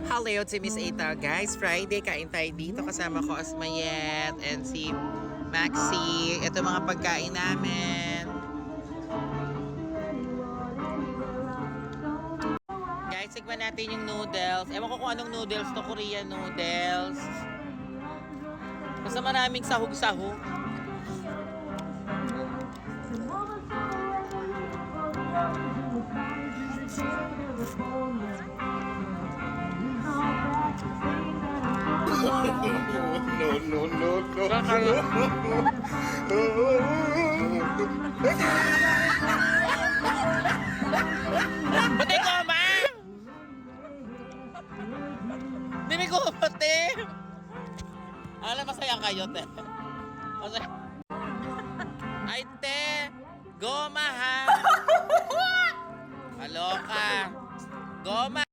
Hello to Miss Eta. Guys, Friday, kain tayo dito. Kasama ko Asmayet and si Maxi. Ito mga pagkain namin. Guys, sigman natin yung noodles. Ewan ko kung anong noodles to. Korean noodles. Basta maraming sahog-sahog. Pati ko, ma! Dimi ko, pati! Alam, masaya kayo, te. Masaya. Ay, te! Goma, ha! Kaloka! Goma!